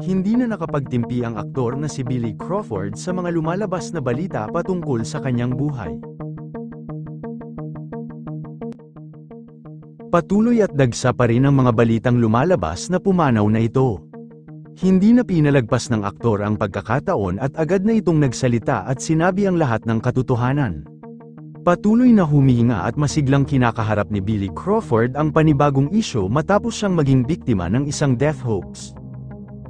Hindi na nakapagtimpi ang aktor na si Billy Crawford sa mga lumalabas na balita patungkol sa kanyang buhay. Patuloy at dagsa pa rin ang mga balitang lumalabas na pumanaw na ito. Hindi na pinalagpas ng aktor ang pagkakataon at agad na itong nagsalita at sinabi ang lahat ng katotohanan. Patuloy na humihinga at masiglang kinakaharap ni Billy Crawford ang panibagong isyu matapos siyang maging biktima ng isang death hoax.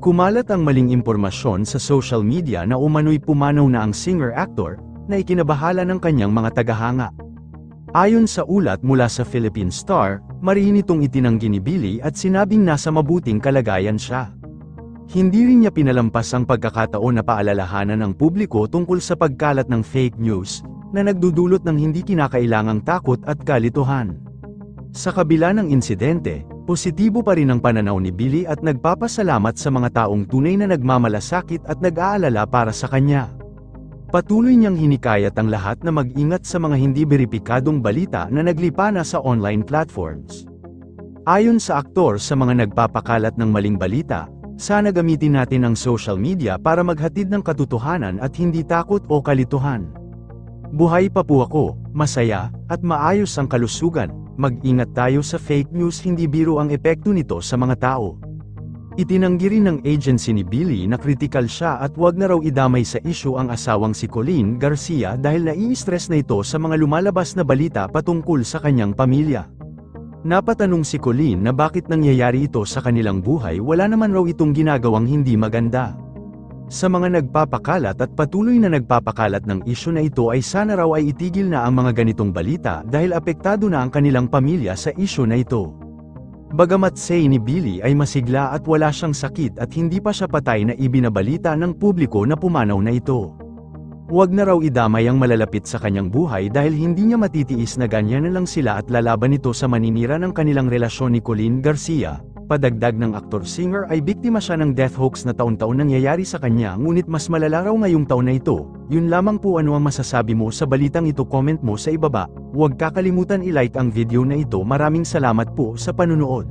Kumalat ang maling impormasyon sa social media na umano'y pumanaw na ang singer-actor, na ikinabahala ng kanyang mga tagahanga. Ayon sa ulat mula sa Philippine Star, mariin itong itinanggi ni Billy at sinabing nasa mabuting kalagayan siya. Hindi rin niya pinalampas ang pagkakataon na paalalahanan ng publiko tungkol sa pagkalat ng fake news, na nagdudulot ng hindi kinakailangang takot at kalituhan. Sa kabila ng insidente, positibo pa rin ang pananaw ni Billy at nagpapasalamat sa mga taong tunay na nagmamalasakit at nag-aalala para sa kanya. Patuloy niyang hinikayat ang lahat na mag-ingat sa mga hindi beripikadong balita na naglipana sa online platforms. Ayon sa aktor sa mga nagpapakalat ng maling balita, sana gamitin natin ang social media para maghatid ng katotohanan at hindi takot o kalituhan. Buhay pa po ako, masaya, at maayos ang kalusugan. Mag-ingat tayo sa fake news, hindi biro ang epekto nito sa mga tao. Itinanggi rin ng agency ni Billy na kritikal siya at wag na raw idamay sa issue ang asawang si Colleen Garcia dahil nai-stress na ito sa mga lumalabas na balita patungkol sa kanyang pamilya. Napatanong si Colleen na bakit nangyayari ito sa kanilang buhay, wala naman raw itong ginagawang hindi maganda. Sa mga nagpapakalat at patuloy na nagpapakalat ng isyu na ito ay sana raw ay itigil na ang mga ganitong balita dahil apektado na ang kanilang pamilya sa isyu na ito. Bagamat say ni Billy ay masigla at wala siyang sakit at hindi pa siya patay na ibinabalita ng publiko na pumanaw na ito. Huwag na raw idamay ang malalapit sa kanyang buhay dahil hindi niya matitiis na ganyan na lang sila at lalaban ito sa maninira ng kanilang relasyon ni Colleen Garcia. Padagdag ng aktor-singer ay biktima siya ng death hoax na taon-taon nangyayari sa kanya, ngunit mas malala raw ngayong taon na ito. Yun lamang po. Ano ang masasabi mo sa balitang ito? Comment mo sa ibaba. Huwag kakalimutan i-like ang video na ito. Maraming salamat po sa panunood.